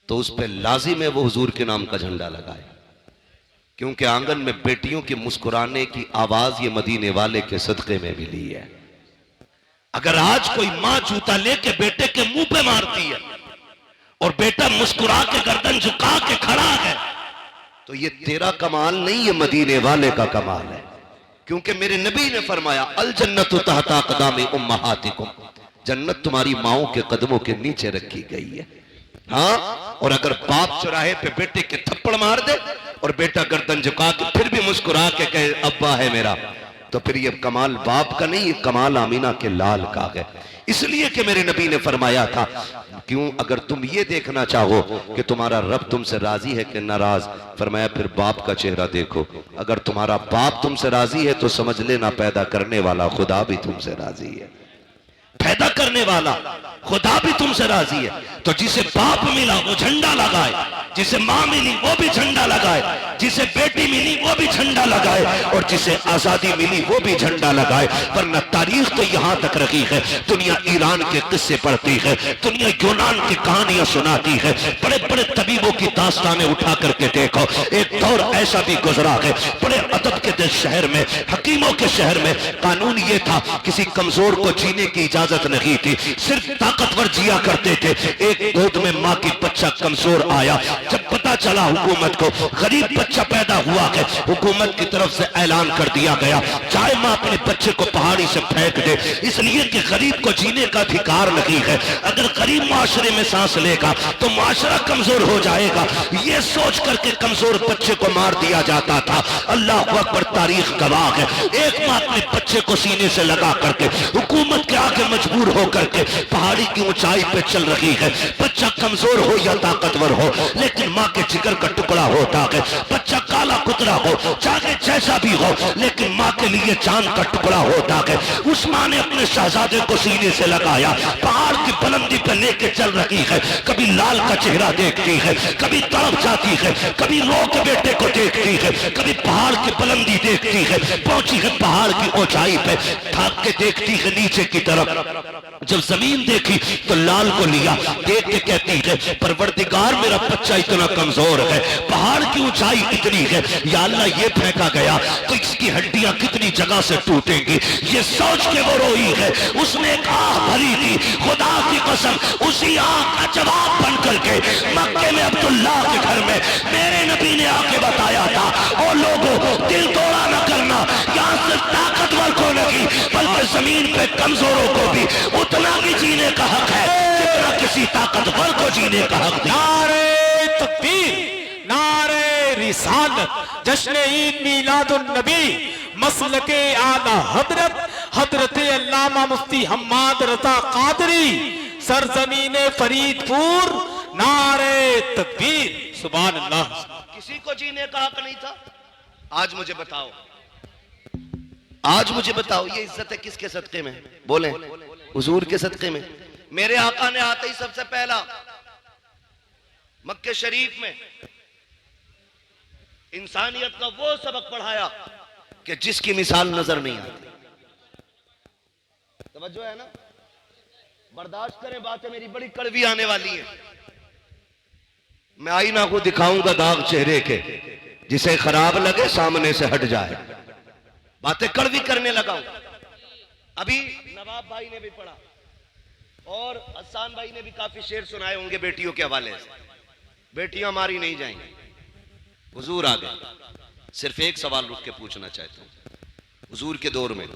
तो उस पर लाजिम है वो हुजूर के नाम का झंडा लगाए, क्योंकि आंगन में बेटियों के मुस्कुराने की आवाज ये मदीने वाले के सदके में मिली है। अगर आज कोई मां जूता लेके बेटे के मुंह पे मारती है और बेटा मुस्कुरा के गर्दन झुका के खड़ा है, तो ये तेरा कमाल नहीं, ये मदीने वाले का कमाल है। क्योंकि मेरे नबी ने फरमाया अल जन्नतु तहता क़दामी उम्महातिकुम, जन्नत तुम्हारी माओं के कदमों के नीचे रखी गई है। हाँ, और अगर बाप चौराहे पे बेटे के थप्पड़ मार दे और बेटा गर्दन झुका के फिर भी मुस्कुरा के कहे अब्बा है मेरा, तो फिर ये कमाल बाप का नहीं, ये कमाल आमीना के लाल का है। इसलिए कि मेरे नबी ने फरमाया था, क्यों अगर तुम ये देखना चाहो कि तुम्हारा रब तुमसे राजी है कि नाराज, फरमाया फिर बाप का चेहरा देखो। अगर तुम्हारा बाप तुमसे राजी है तो समझ लेना पैदा करने वाला खुदा भी तुमसे राजी है, पैदा करने वाला खुदा भी तुमसे राजी है। तो जिसे बाप मिला वो झंडा लगाए, जिसे मां मिली वो भी झंडा लगाए, जिसे बेटी मिली वो भी झंडा लगाए, और जिसे आजादी मिली वो भी झंडा लगाए। वरना तारीख तो यहां तक रखी है, दुनिया ईरान के किस्से पढ़ती है, दुनिया यूनान की कहानियां सुनाती है, बड़े बड़े तबीबों की दास्तानें उठा करके देखो। एक दौर ऐसा भी गुजरा है, बड़े अदब के शहर में, हकीमों के शहर में कानून ये था, किसी कमजोर को जीने की इजाजत नहीं थी, सिर्फ ताकतवर जिया करते थे। एक गोद में मां की बच्चा कमजोर आया, जब पता चला हुकूमत को गरीब बच्चा पैदा हुआ है, हुकूमत की तरफ से ऐलान कर दिया गया चाहे मां अपने बच्चे को पहाड़ी से फेंक दे, इसलिए कि गरीब को जीने का अधिकार नहीं है। अगर गरीब माशरे में सांस लेगा तो माशरा कमजोर हो जाएगा, ये सोच करके कमजोर बच्चे को मार दिया जाता था। अल्लाह अकबर, तारीख गवाह है। एक मां अपने बच्चे को सीने से लगा करके हुकूमत के आगे मजबूर होकर के पहाड़ी की ऊंचाई पे चल रही है। बच्चा कमजोर हो या ताकतवर हो, लेकिन मां के जिगर का टुकड़ा होता है। बच्चा काला कुतरा हो, चाहे जैसा भी हो, लेकिन मां के लिए चांद का टुकड़ा होता है। उस मां ने अपने शहजादे को सीने से लगाया, पहाड़ की बुलंदी पे लेके चल रही है। कभी लाल का चेहरा देखती है, कभी तड़प जाती है, कभी रो के बेटे को देखती है, कभी पहाड़ की बुलंदी देखती है। पहुंची है पहाड़ की ऊंचाई पे, थाक के देखती है नीचे की तरफ। जब जमीन देखी तो लाल को लिया, देख के कहती है परवरदिगार मेरा बच्चा इतना कमजोर है, पहाड़ की ऊंचाई इतनी है, या अल्लाह ये फेंका गया तो इसकी हड्डियां कितनी जगह से टूटेंगी। ये सोच के वो रोई है। उसने एक आह भरी थी, खुदा की कसम उसी आह का जवाब बन करके मक्के में अब्दुल्लाह के घर में मेरे नबी ने आके बताया था, ओ लोगों दिल तोड़ा न करना, यहाँ सिर्फ ताकतवर को नहीं बल्कि जमीन पे कमजोरों को भी उतना ही जीने का हक है जितना किसी ताकतवर को जीने का हक है। नारे तकबीर, नारे रिसालत, जश्न ईद मीलादुन नबी, मसलके आला हजरत हजरत अल्लामा मुफ्ती हम्माद रजा कादरी, सरजमीने फरीदपुर, नारे तकबीर, सुभान अल्लाह। किसी को जीने का हक नहीं था। आज मुझे बताओ, आज मुझे बताओ ये इज्जत है किसके सदके में? बोले हुजूर के सदके में। मेरे आका ने आते ही सबसे पहला मक्के शरीफ में इंसानियत का वो सबक पढ़ाया कि जिसकी मिसाल नजर नहीं आती। तवज्जो है ना? बर्दाश्त करें, बातें मेरी बड़ी कड़वी आने वाली है। मैं आईना को दिखाऊंगा दाग चेहरे के, जिसे खराब लगे सामने से हट जाए। बातें कड़वी करने लगा हूं। अभी नवाब भाई ने भी पढ़ा और हसन भाई ने भी काफी शेर सुनाए होंगे बेटियों के हवाले से। बेटियां मारी नहीं जाएंगी। हुजूर आ गए। सिर्फ एक सवाल रुक के पूछना चाहता हूं, हुजूर के दौर में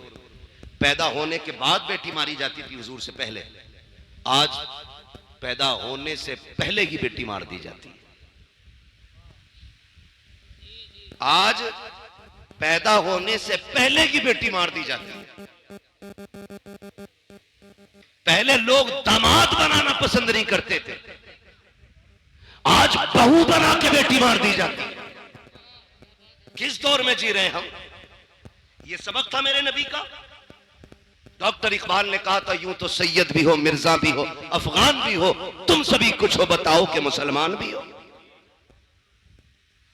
पैदा होने के बाद बेटी मारी जाती थी, हुजूर से पहले। आज पैदा होने से पहले ही बेटी मार दी जाती है। आज पैदा होने से पहले ही बेटी मार दी जाती है। पहले लोग दामाद बनाना पसंद नहीं करते थे, आज बहू बना के बेटी मार दी जाती है। किस दौर में जी रहे हम? ये सबक था मेरे नबी का। डॉक्टर इकबाल ने कहा था, यूं तो सैयद भी हो, मिर्जा भी हो, अफगान भी हो, तुम सभी कुछ हो, बताओ कि मुसलमान भी हो।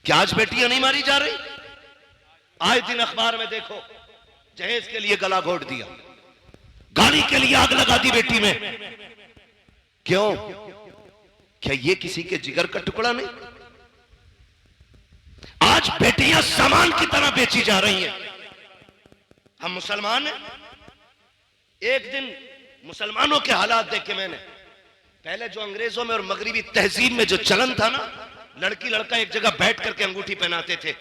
क्या आज बेटियां नहीं मारी जा रही? आए दिन अखबार में देखो, जहेज के लिए गला घोट दिया, गाड़ी के लिए आग लगा दी बेटी में। क्यों? क्या ये किसी के जिगर का टुकड़ा नहीं? आज बेटियां सामान की तरह बेची जा रही हैं। हम मुसलमान हैं। एक दिन मुसलमानों के हालात देखे मैंने। पहले जो अंग्रेजों में और मगरिबी तहजीब में जो चलन था ना, लड़की लड़का एक जगह बैठ करके अंगूठी पहनाते थे।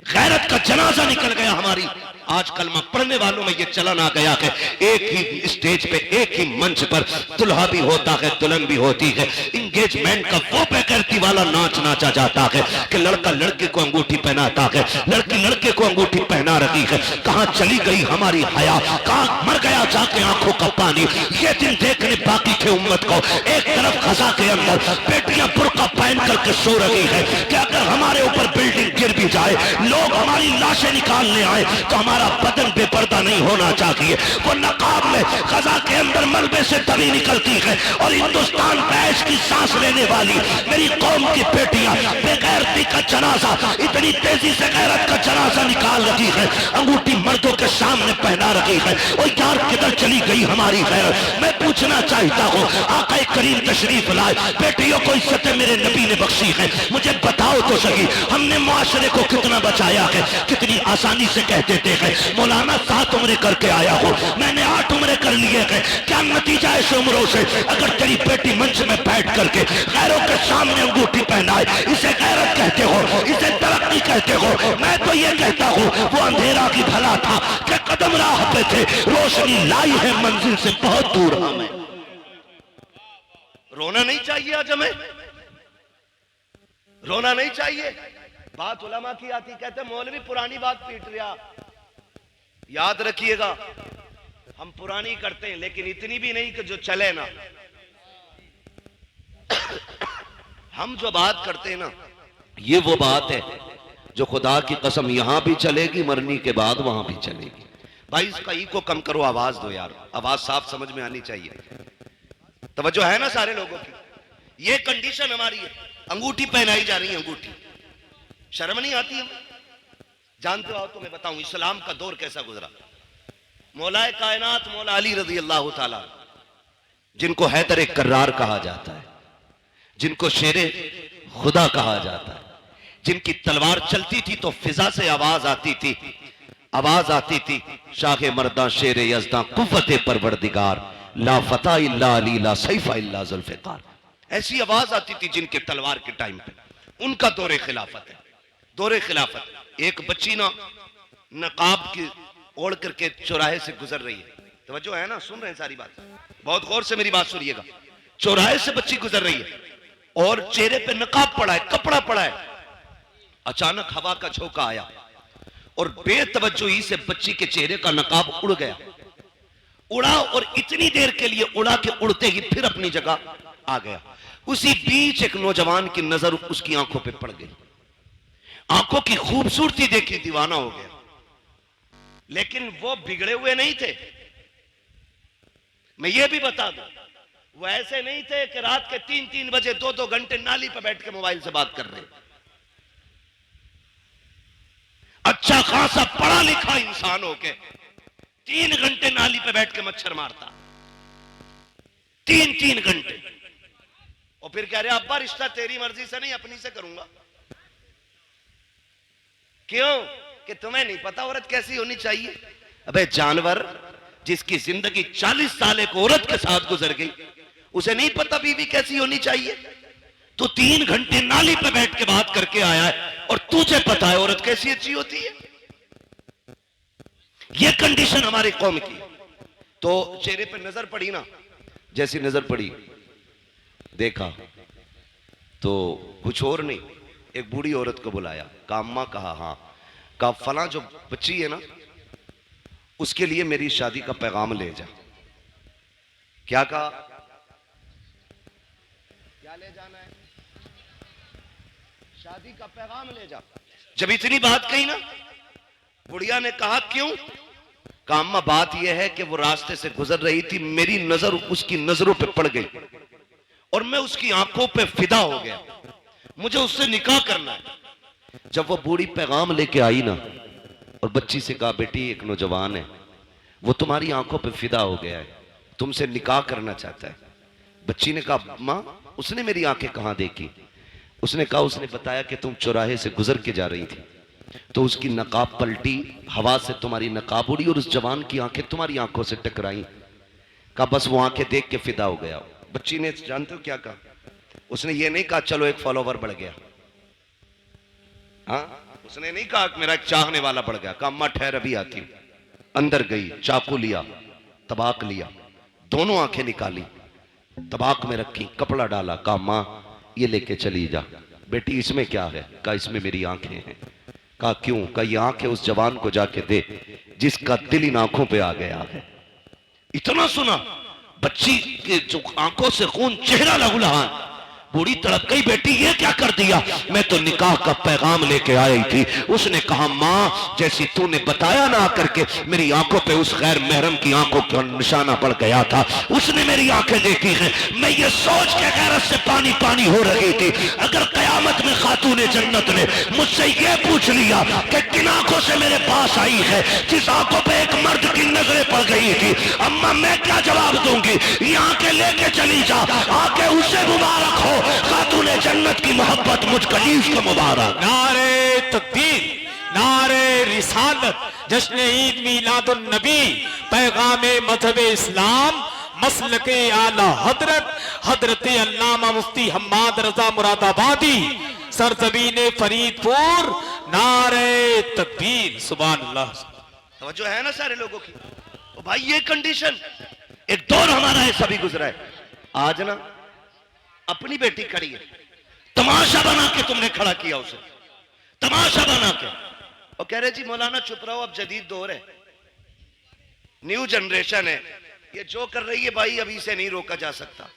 गैरत का जनाजा निकल गया हमारी। आज कलमा पढ़ने वालों में ये चलन आ गया है, एक ही स्टेज पे, एक ही मंच पर दुल्हा भी होता है, दुल्हन भी होती है। इंगेजमेंट का वो बेगैरती वाला नाच नाचा जाता है कि लड़का लड़के को अंगूठी पहनाता है, लड़की लड़के को अंगूठी पहना रही है। कहां चली गई हमारी हया, कहां मर गया जाके आंखों का पानी। ये दिन देखने बाकी थे उम्मत को। एक तरफ खजा के अंदर बेटियां बुर्का पहन करके सो रही है कि अगर हमारे ऊपर बिल्डिंग गिर भी जाए, लोग हमारी लाशें निकालने आए तो हमारा बदन बेपर्दा नहीं होना चाहिए। वो नकाब में खजा के अंदर मलबे से तभी निकलती है और हिंदुस्तान देश की सांस लेने वाली मेरी कौम की बेटियां बेगैरती का जनाजा, इतनी तेजी से गैरत का जनाजा निकाल रही है, अंगूठी मर्दों के सामने पहना रही है। और यार किधर चली गई हमारी गैरत? मैं पूछना चाहता हूँ, आका करीम तशरीफ लाए, बेटियों को इज्जत मेरे नबी ने बख्शी है। मुझे बताओ तो सही, हमने मुआशरे को कितना बचाया है? कितनी आसानी से कह देते हैं मौलाना 7 उम्रें करके आया हूं, मैंने 8 उम्रें कर लिए हैं। क्या नतीजा इस उम्रों से? अगर तेरी बेटी मंच में बैठ करके गैरों के सामने अंगूठी पहनाए, इसे गैरत कहते हो, इसे तरक्की कहते हो? मैं तो ये कहता हूं वो अंधेरा की भला था कि कदम राह पे थे, रोशनी लाई है मंजिल से बहुत दूर हमें। रोना नहीं चाहिए आज हमें, रोना नहीं चाहिए। बात उलमा की आती, कहते मौलवी पुरानी बात पीट रहा। याद रखिएगा, हम पुरानी करते हैं लेकिन इतनी भी नहीं कि जो चले ना। हम जो बात करते हैं ना, ये वो बात है जो खुदा की कसम यहां भी चलेगी, मरने के बाद वहां भी चलेगी। भाई इसका ई को कम करो, आवाज दो यार, आवाज साफ समझ में आनी चाहिए। तवज्जो है ना सारे लोगों की? ये कंडीशन हमारी है, अंगूठी पहनाई जा रही है। अंगूठी शर्म नहीं आती है? जानते हो तो मैं बताऊं इस्लाम का दौर कैसा गुजरा। मौलाए कायनात मौला अली रजी अल्लाह ताला, जिनको हैदर कर्रार कहा जाता है, जिनको शेरे खुदा कहा जाता है, जिनकी तलवार चलती थी तो फिजा से आवाज आती थी, आवाज आती थी शाह मर्दा शेरे यज़दा कुव्वते परवरदिगार ला फता इल्ला अली ला सैफा इल्ला जुल्फ़िकार। ऐसी आवाज आती थी जिनके तलवार के टाइम पे। उनका दौरे खिलाफत है, दौरे खिलाफत। एक बच्ची ना नकाब की ओढ़ करके चौराहे से गुजर रही है। तवज्जो है ना, सुन रहे हैं सारी बात? बहुत गौर से मेरी बात सुनिएगा। चौराहे से बच्ची गुजर रही है और चेहरे पे नकाब पड़ा है, कपड़ा पड़ा है। अचानक हवा का झोंका आया और बेतवज्जोही से बच्ची के चेहरे का नकाब उड़ गया। उड़ा और इतनी देर के लिए उड़ा के उड़ते ही फिर अपनी जगह आ गया। उसी बीच एक नौजवान की नजर उसकी आंखों पे पड़ गई। आंखों की खूबसूरती देखी दीवाना हो गया। लेकिन वो बिगड़े हुए नहीं थे। मैं ये भी बता दूं, वो ऐसे नहीं थे कि रात के 3-3 बजे 2-2 घंटे नाली पर बैठ के मोबाइल से बात कर रहे। अच्छा खासा पढ़ा लिखा इंसान हो के 3 घंटे नाली पे बैठ के मच्छर मारता, 3-3 घंटे। और फिर कह रहे अब्बा रिश्ता तेरी मर्जी से नहीं अपनी से करूंगा। क्यों? कि तुम्हें नहीं पता औरत कैसी होनी चाहिए। अबे जानवर, जिसकी जिंदगी 40 साल एक औरत के साथ गुजर गई, उसे नहीं पता बीवी कैसी होनी चाहिए? तो 3 घंटे नाली पे बैठ के बात करके आया है और तुझे पता है औरत कैसी अच्छी होती है। ये कंडीशन हमारी कौम की। तो चेहरे पे नजर पड़ी ना, जैसी नजर पड़ी देखा तो कुछ और नहीं, एक बूढ़ी औरत को बुलाया, कहा अम्मा, कहा हाँ, कहा फला जो बच्ची है ना उसके लिए मेरी शादी का पैगाम ले जा। क्या कहा? क्या ले जाना है? शादी का पैगाम ले जा। जब इतनी बात कही ना, बुढ़िया ने कहा क्यों? कहा अम्मा बात यह है कि वो रास्ते से गुजर रही थी, मेरी नजर उसकी नजरों पे पड़ गई और मैं उसकी आंखों पे फिदा हो गया, मुझे उससे निकाह करना है। जब वो बूढ़ी पैगाम लेके आई ना और बच्ची से कहा बेटी एक नौजवान है, वो तुम्हारी आंखों पे फिदा हो गया है, तुमसे निकाह करना चाहता है। बच्ची ने कहा मां उसने मेरी आंखें कहां देखी? उसने कहा, उसने बताया कि तुम चौराहे से गुजर के जा रही थी तो उसकी नकाब पलटी, हवा से तुम्हारी नकाब उड़ी और उस जवान की आंखें तुम्हारी आंखों से टकराई। कहा बस वो आंखें देख के फिदा हो गया। बच्ची ने जानते हो क्या कहा? उसने ये नहीं कहा चलो एक फॉलोवर बढ़ गया, हाँ, उसने नहीं कहा मेरा एक चाहने वाला बढ़ गया। कहा अम्मा ठहर अभी आती हूं। अंदर गई, चाकू लिया, तबाक लिया, दोनों आंखें निकाली, तबाक में रखी, कपड़ा डाला। कहा मां ये लेके चली जा। बेटी इसमें क्या है? कहा इसमें मेरी आंखें हैं। कहा क्यों? कहा ये आंखें उस जवान को जाके दे जिसका दिल इन आंखों पे आ गया है। इतना सुना, बच्ची के जो आंखों से खून, चेहरा लहूलुहान, बूढ़ी तड़प गई, बेटी ये क्या कर दिया? मैं तो निकाह का पैगाम लेके आई थी। उसने कहा मां जैसी तूने बताया ना करके मेरी आंखों पे उस गैर महरम की आंखों का निशाना पड़ गया था, उसने मेरी आंखें देखी हैं। मैं ये सोच के गैरत से पानी पानी हो रही थी, अगर कयामत में खातूने जन्नत ने मुझसे ये पूछ लिया कि किन आंखों से मेरे पास आई है जिस आंखों पे एक मर्द की नजरें पड़ गई थी, अम्मा मैं क्या जवाब दूंगी? ये आंखें लेके चली जा, आंखें उससे मुबारक हो खातूने जन्नत की मोहब्बत मुझ कलीफ को मुबारक। नारे तकबीर, नारे रिसालत, जश्न ईद मीलादुन नबी, पैगामे मजहब इस्लाम, मसलके आला हजरत हजरत अल्लामा मुफ्ती हम्माद रजा मुरादाबादी, सरजमीन फरीदपुर, नारे तकबीर, सुभान अल्लाह। तवज्जो है ना सारे लोगों की? ओ भाई ये कंडीशन, एक दौर हमारा ऐसा भी गुजरा है। आज ना अपनी बेटी खड़ी है, तमाशा बना के तुमने खड़ा किया उसे, तमाशा बना के, और कह रहे जी मौलाना चुप रहो अब जदीद दौर है, न्यू जनरेशन है, ये जो कर रही है भाई अभी से नहीं रोका जा सकता।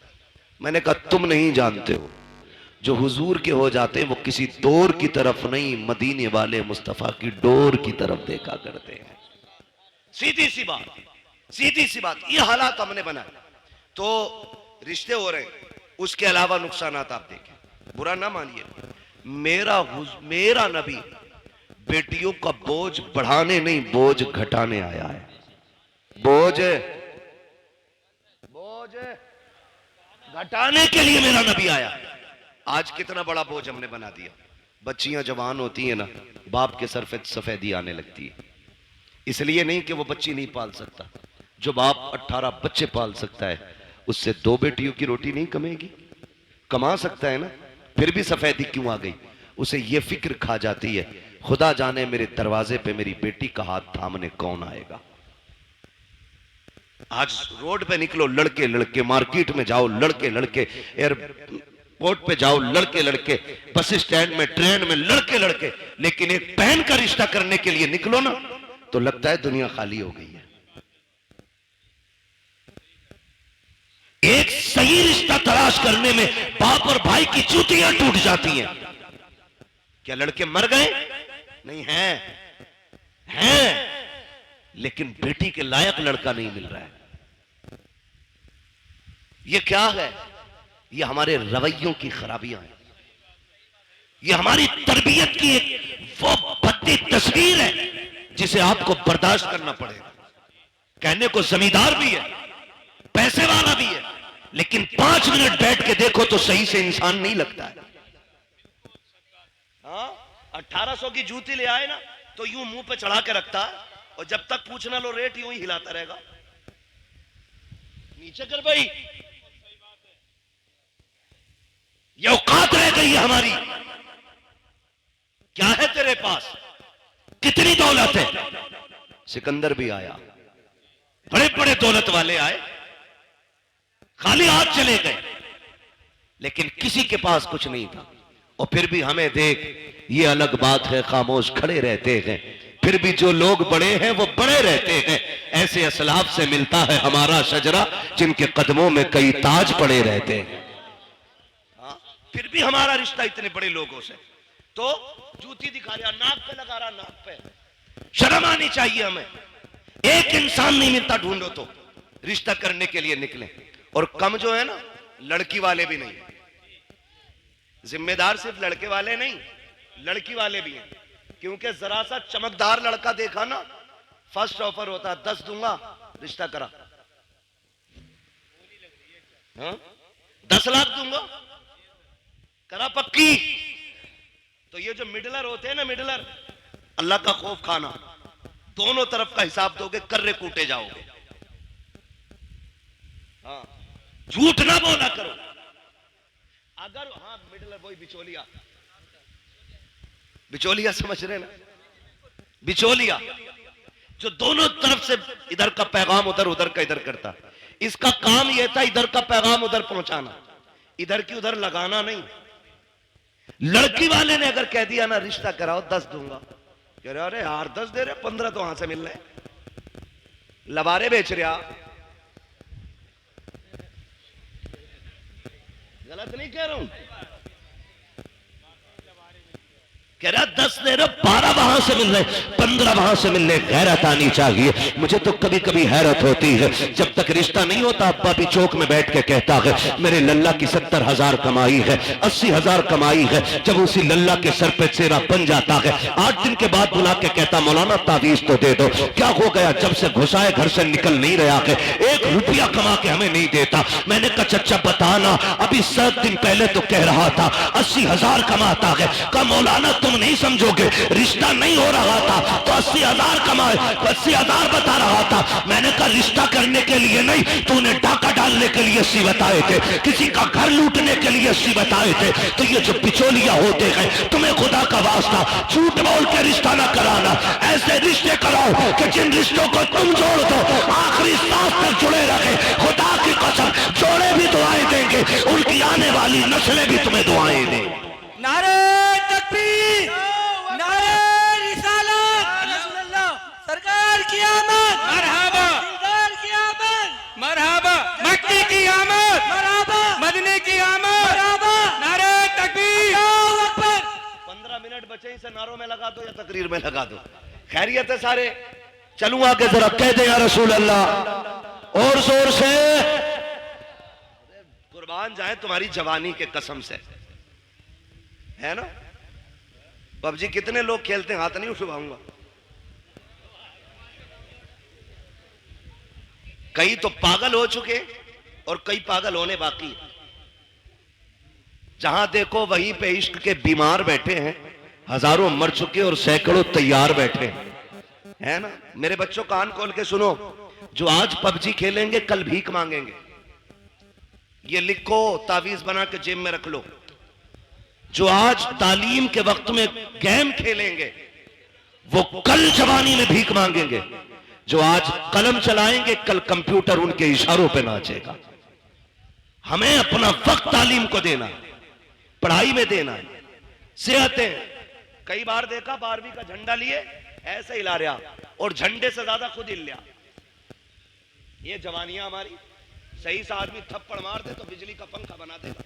मैंने कहा तुम नहीं जानते हो, जो हुजूर के हो जाते हैं वो किसी दौर की तरफ नहीं, मदीने वाले मुस्तफा की डोर की तरफ देखा करते हैं। सीधी सी बात, सीधी सी बात। ये हालात हमने बनाए तो रिश्ते हो रहे हैं, उसके अलावा नुकसान आप देखें, बुरा ना मानिए। मेरा नबी बेटियों का बोझ बढ़ाने नहीं, बोझ घटाने आया है। बोझ घटाने के लिए मेरा नबी आया। आज कितना बड़ा बोझ हमने बना दिया। बच्चियां जवान होती हैं ना, बाप के सर पे सफेदी आने लगती है। इसलिए नहीं कि वो बच्ची नहीं पाल सकता, जो बाप 18 बच्चे पाल सकता है उससे 2 बेटियों की रोटी नहीं कमेगी? कमा सकता है ना, फिर भी सफेदी क्यों आ गई? उसे ये फिक्र खा जाती है, खुदा जाने मेरे दरवाजे पे मेरी बेटी का हाथ थामने कौन आएगा। आज रोड पे निकलो लड़के लड़के, मार्केट में जाओ लड़के लड़के, एयरपोर्ट पे जाओ लड़के लड़के, बस स्टैंड में, ट्रेन में लड़के लड़के, लेकिन एक बहन का रिश्ता करने के लिए निकलो ना तो लगता है दुनिया खाली हो गई है। एक सही रिश्ता तलाश करने में बाप और भाई की जूतियां टूट जाती हैं। क्या लड़के मर गए? नहीं हैं, लेकिन बेटी के लायक लड़का नहीं मिल रहा है। ये क्या है? ये हमारे रवैयों की खराबियां हैं, ये हमारी तरबियत की एक वो भद्दी तस्वीर है जिसे आपको बर्दाश्त करना पड़ेगा। कहने को जमींदार भी है, पैसे वाला भी है, लेकिन 5 मिनट बैठ के देखो तो सही से इंसान नहीं लगता है। हाँ, 1800 की जूती ले आए ना तो यूं मुंह पे चढ़ा के रखता है, और जब तक पूछना लो रेट यूं ही हिलाता रहेगा। नीचे कर भाई, ये औकात रह गई है हमारी। क्या है तेरे पास? कितनी दौलत है? सिकंदर भी आया, बड़े बड़े दौलत वाले आए, खाली हाथ चले गए, लेकिन किसी के पास कुछ नहीं था। और फिर भी हमें देख, ये अलग बात है, खामोश खड़े रहते हैं, फिर भी जो लोग बड़े हैं वो बड़े रहते हैं। ऐसे असलाफ से मिलता है हमारा शजरा, जिनके कदमों में कई ताज पड़े रहते हैं। फिर भी हमारा रिश्ता इतने बड़े लोगों से। तो जूती दिखा रहा, नाक पे लगा रहा, नाक पे। शर्म आनी चाहिए हमें। एक इंसान नहीं मिलता, ढूंढो तो रिश्ता करने के लिए निकले। और कम जो है ना, लड़की वाले भी नहीं। जिम्मेदार सिर्फ लड़के वाले नहीं, लड़की वाले भी हैं। क्योंकि जरा सा चमकदार लड़का देखा ना, फर्स्ट ऑफर होता 10 दूंगा, रिश्ता करा। हाँ? 10 लाख दूंगा, करा पक्की। तो ये जो मिडलर होते हैं ना, मिडलर, अल्लाह का खौफ खाना, दोनों तरफ का हिसाब दोगे, कर्रे कूटे जाओगे। हाँ, झूठ ना बोला करो। अगर हाँ मिडलर वही बिचौलिया, बिचौलिया समझ रहे ना, बिचौलिया जो दोनों तरफ से इधर का पैगाम उधर, उधर का इधर करता। इसका काम यह था इधर का पैगाम उधर पहुंचाना, इधर की उधर लगाना नहीं। लड़की वाले ने अगर कह दिया ना रिश्ता कराओ 10 दूंगा, कह रहे अरे यार 10 दे रहे, 15 तो वहां से मिल रहे, लबारे बेच रहा। गलत नहीं कह रहा हूं, कह रहा 10 दे रहे, 12 वहां से मिल रहे, 15 वहां से मिल रहे। गैरत आनी चाहिए। मुझे तो कभी कभी हैरत होती है, जब तक रिश्ता नहीं होता अब्बा भी चौक में बैठ के कहता है मेरे लल्ला की 70,000 कमाई है, 80,000 कमाई है। जब उसी लल्ला के सर पे सेरा बन जाता है, 8 दिन के बाद बुला के कहता मौलाना तावीज तो दे दो। क्या हो गया? जब से घुसाए घर से निकल नहीं रहा है, 1 रुपया कमा के हमें नहीं देता। मैंने कहा चचा बताना, अभी 7 दिन पहले तो कह रहा था 80,000 कमाता है। कहा मौलाना तुम नहीं समझोगे, रिश्ता नहीं हो रहा था तो 80,000 कमाए, 80,000 बता रहा था। मैंने कहा रिश्ता करने के लिए नहीं, तूने डाका डालने के लिए 80 बताए थे, किसी का घर लूटने के लिए 80 बताए थे। तो ये जो बिचौलिया होते हैं, तुम्हें खुदा का वास्ता झूठ बोल के रिश्ता ना कराना। ऐसे रिश्ते कराओ कि जिन रिश्तों को तुम जोड़ दो आखिरी सांस तक जुड़े रहे। खुदा की कसम, जोड़े भी दुआएं देंगे, उनकी आने वाली नस्लें भी तुम्हें दुआएं देंगी। नारे तकबीर, नारे रिसालत, सरकार की आमद, मरहबा, सरकार की आमद, मरहबा, मक्की की आमद, मरहबा, मदनी की आमद, मरहबा, नारे तकबीर। अल्लाहू अकबर। 15 मिनट बचे, इसे नारों में लगा दो या तकरीर में लगा दो। खैरियत है सारे? चलूं आगे, जरा कह दे या रसूल अल्लाह और जोर से। कुर्बान जाए तुम्हारी जवानी के कसम से, है ना? पबजी कितने लोग खेलते हैं? हाथ नहीं उठवाऊंगा। कई तो पागल हो चुके और कई पागल होने बाकी। जहां देखो वहीं पे इश्क के बीमार बैठे हैं, हजारों मर चुके और सैकड़ों तैयार बैठे हैं, है ना? मेरे बच्चों कान खोल के सुनो, जो आज पबजी खेलेंगे कल भीख मांगेंगे। ये लिखो, तावीज बना के जेब में रख लो। जो आज तालीम के वक्त में गेम खेलेंगे वो कल जवानी में भीख मांगेंगे। जो आज कलम चलाएंगे कल कंप्यूटर उनके इशारों पे नाचेगा। हमें अपना वक्त तालीम को देना है, पढ़ाई में देना है। सेहतें, कई बार देखा 12वीं का झंडा लिए ऐसे हिला रहा और झंडे से ज्यादा खुद हिल लिया। ये जवानियां हमारी। सही सा आदमी थप्पड़ मार दे तो बिजली का पंखा बना देगा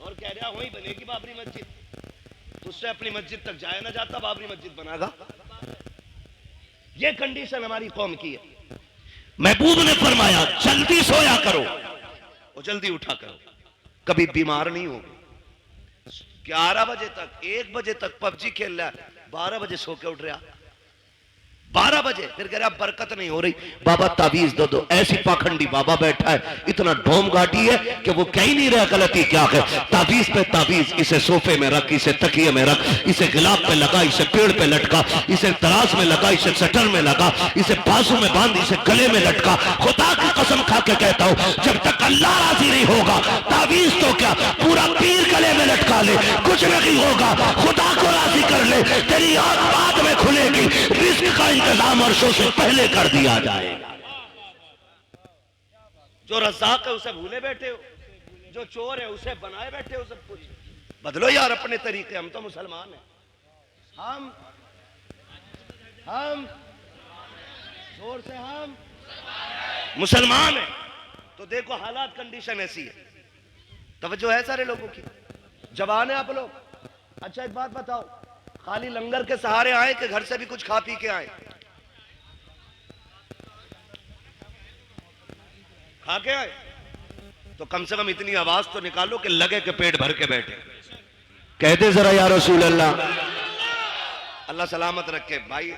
और कह रहा वही बनेगी बाबरी मस्जिद, तुझसे अपनी मस्जिद तक जाया ना जाता, बाबरी मस्जिद बनागा। ये कंडीशन हमारी कौम की है। महबूब ने फरमाया जल्दी सोया करो और जल्दी उठा करो, कभी बीमार नहीं हो। 11 बजे तक, 1 बजे तक पबजी खेल रहा है, 12 बजे सो के उठ रहा, 12 बजे फिर कह रहा बरकत नहीं हो रही, बाबा तावीज दो दो। ऐसी पाखंडी बाबा बैठा है, इतना ढोम घाटी है कि वो कह ही नहीं रहा गलती क्या है। तावीज पे तावीज, इसे सोफे में रख, इसे तकिए में रख, इसे गिलाब पे लगा, इसे पेड़ पे लटका, इसे तरास में लगा, इसे सटर में लगा, इसे बाजू में बांध, इसे गले में लटका। खुदा की कसम खा के कहता हूं, जब तक अल्लाह राजी नहीं होगा तावीज तो क्या पूरा पीर गले में लटका ले, कुछ नहीं होगा। खुदा को राजी कर ले, तेरी आंख बाद में खुलेगी। रिस्क का इंतजाम वर्षों से पहले कर दिया जाएगा। जो रज़ाक है उसे भूले बैठे हो, जो चोर है उसे बनाए बैठे हो। सब कुछ बदलो यार अपने तरीके। हम तो मुसलमान हैं, हम जोर से हम मुसलमान हैं। तो देखो हालात, कंडीशन ऐसी है। तवज्जो है सारे लोगों की? जवान है आप लोग? अच्छा एक बात बताओ, खाली लंगर के सहारे आए कि घर से भी कुछ खा पी के आए? खा के आए तो कम से कम इतनी आवाज तो निकालो कि लगे कि पेट भर के बैठे। कहते जरा या रसूल अल्लाह। अल्लाह सलामत रखे। भाई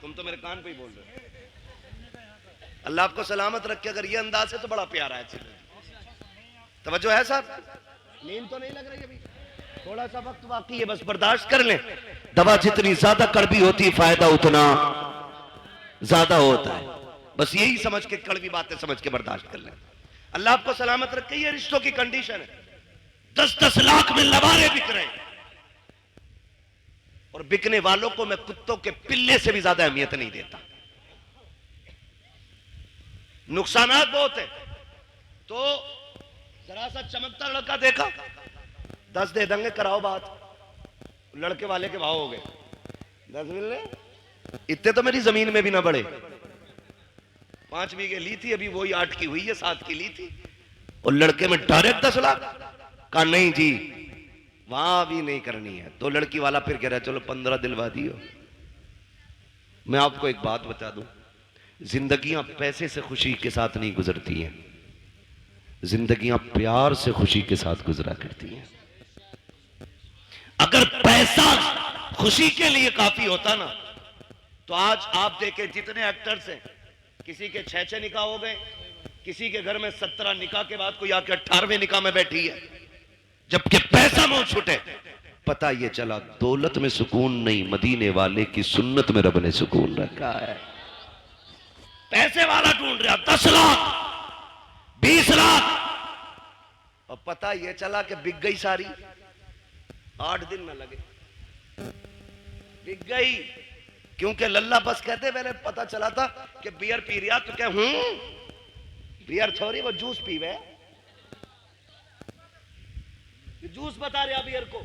तुम तो मेरे कान पे ही बोल रहे हो। अल्लाह आपको सलामत रखे। अगर ये अंदाज है तो बड़ा प्यारा है। तवज्जो है साहब? नींद तो नहीं लग रही अभी? थोड़ा सा वक्त बाकी है, बस बर्दाश्त कर लें। दवा जितनी ज्यादा कड़वी होती है फायदा उतना ज्यादा होता है। बस यही समझ के, कड़वी बातें समझ के बर्दाश्त कर लें। अल्लाह आपको सलामत रखे। ये रिश्तों की कंडीशन है। 10-10 लाख में लबारे बिक रहे हैं, और बिकने वालों को मैं कुत्तों के पिल्ले से भी ज्यादा अहमियत नहीं देता। नुकसानात बहुत है। तो जरा सा चमकता लड़का देखा, 10 दे देंगे, कराओ बात। लड़के वाले के भाव हो गए 10 मिलने। इतने तो मेरी जमीन में भी ना बढ़े। 5 बीघे ली थी, अभी वही 8 की हुई है, 7 की ली थी, और लड़के में डायरेक्ट 10 लाख। कहा नहीं जी, वहां भी नहीं करनी है। तो लड़की वाला फिर कह रहा है चलो 15 दिलवा दियो। मैं आपको एक बात बता दूं, जिंदगियां पैसे से खुशी के साथ नहीं गुजरती हैं, जिंदगियां प्यार से खुशी के साथ गुजरा करती हैं। अगर पैसा खुशी के लिए काफी होता ना, तो आज आप देखें जितने एक्टर्स हैं, किसी के 6 निकाह हो गए, किसी के घर में 17 निकाह के बाद कोई आके 18वें निकाह में बैठी है, जबकि पैसा मुंह छूटे। पता ये चला दौलत में सुकून नहीं, मदीने वाले की सुन्नत में रब ने सुकून रखा है। पैसे वाला ढूंढ रहा 10 लाख 20 लाख, और पता ये चला कि बिक गई सारी। 8 दिन न लगे, बिक गई। क्योंकि लल्ला बस कहते, मैंने पता चला था कि बियर पी रिया, तो क्या बियर थोड़ी, वो जूस पीवे। जूस बता रहा बियर को,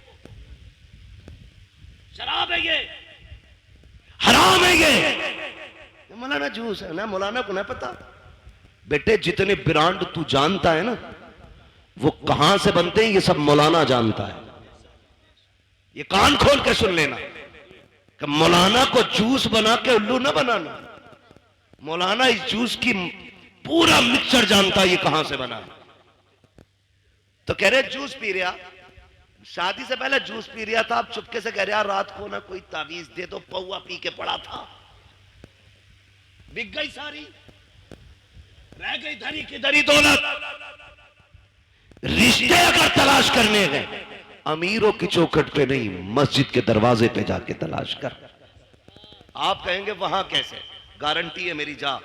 शराब है ये, हराम है ये। मौलाना जूस है ना, मौलाना को ना पता। बेटे जितने ब्रांड तू जानता है ना, वो कहां से बनते हैं ये सब मौलाना जानता है। ये कान खोल के सुन लेना कि मौलाना को जूस बना के उल्लू ना बनाना। मौलाना इस जूस की पूरा मिक्सचर जानता है, ये कहां से बना है। तो कह रहे जूस पी रहा, शादी से पहले जूस पी रहा था, अब चुपके से कह रहा रात को ना कोई तावीज दे दो, पौवा पी के पड़ा था। बिक गई सारी, रह गई धनी की धनी दौलत। रिश्ते अगर तलाश करने गए, अमीरों की चौखट पे नहीं, मस्जिद के दरवाजे पे जाके तलाश कर। आप कहेंगे वहां कैसे? गारंटी है मेरी, जा।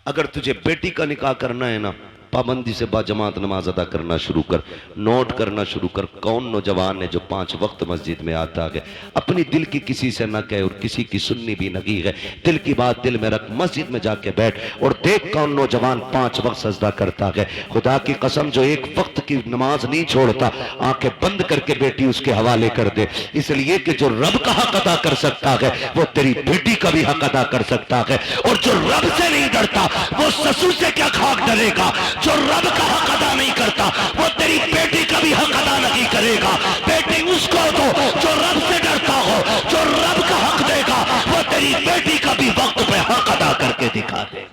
अगर तुझे बेटी का निकाह करना है ना, पाबंदी से बाजमात नमाज अदा करना शुरू कर। नोट करना शुरू कर, कौन नौजवान है जो 5 वक्त मस्जिद में आता है, अपनी दिल की किसी से न कहे और किसी की सुननी भी नहीं है। दिल की बात दिल में रख, मस्जिद में जाके बैठ और देख कौन नौजवान 5 वक्त सजदा करता है। खुदा की कसम, जो 1 वक्त की नमाज नहीं छोड़ता, आंखें बंद करके बेटी उसके हवाले कर दे। इसलिए कि जो रब का हक अदा कर सकता है, वो तेरी बेटी का भी हक अदा कर सकता है। और जो रब से नहीं डरता, वो ससुर से क्या खाक डरेगा। जो रब का हक अदा नहीं करता, वो तेरी बेटी का भी हक अदा नहीं करेगा। बेटी उसको दो जो रब से डरता हो, जो रब का हक देगा, वो तेरी बेटी का भी वक्त पे हक अदा करके दिखा दे।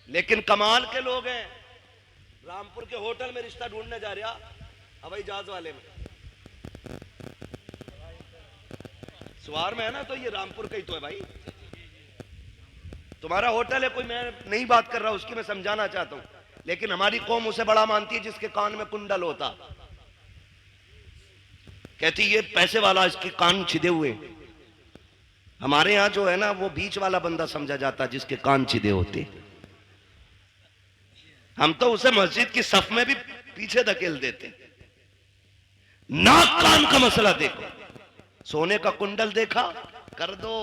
लेकिन कमाल के लोग हैं, रामपुर के होटल में रिश्ता ढूंढने जा रहा, हवाई जहाज वाले में, सवार में है ना, तो ये रामपुर का ही तो है भाई। तुम्हारा होटल है, कोई मैं नहीं बात कर रहा, उसकी मैं समझाना चाहता हूं। लेकिन हमारी कौम उसे बड़ा मानती है जिसके कान में कुंडल होता। कहती ये पैसे वाला, इसके कान छिदे हुए। हमारे यहां जो है ना, वो बीच वाला बंदा समझा जाता जिसके कान छिदे होते। हम तो उसे मस्जिद की सफ में भी पीछे धकेल देते। नाक कान का मसला देखो, सोने का कुंडल देखा, कर दो,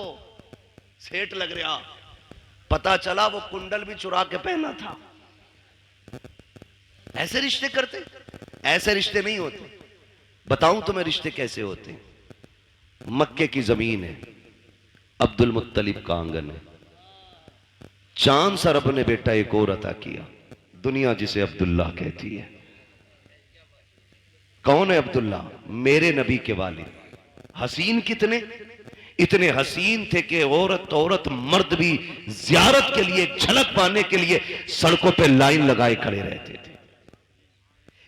सेठ लग रहा। पता चला वो कुंडल भी चुरा के पहना था। ऐसे रिश्ते करते? ऐसे रिश्ते नहीं होते। बताऊं तुम्हें रिश्ते कैसे होते? मक्के की जमीन है, अब्दुल मुत्तलिब का आंगन है, चांद सा रब ने बेटा एक और अता किया, दुनिया जिसे अब्दुल्ला कहती है। कौन है अब्दुल्ला? मेरे नबी के वालिद। हसीन कितने? इतने हसीन थे कि औरत मर्द भी जियारत के लिए, झलक पाने के लिए सड़कों पे लाइन लगाए खड़े रहते थे।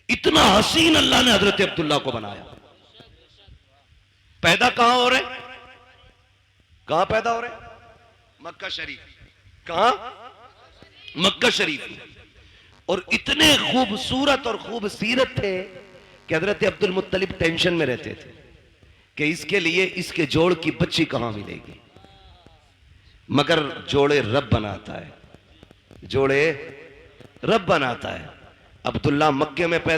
इतना हसीन अल्लाह ने हजरत अब्दुल्ला को बनाया। पैदा कहां हो रहे? कहां पैदा हो रहे? मक्का शरीफ। कहां? मक्का शरीफ। और इतने खूबसूरत और खूबसीरत थे कि हजरत अब्दुल मुत्तलिब टेंशन में रहते थे कि इसके लिए इसके जोड़ की बच्ची कहां मिलेगी। मगर जोड़े रब बनाता है, जोड़े रब बनाता है। अब्दुल्ला मक्के में पैदा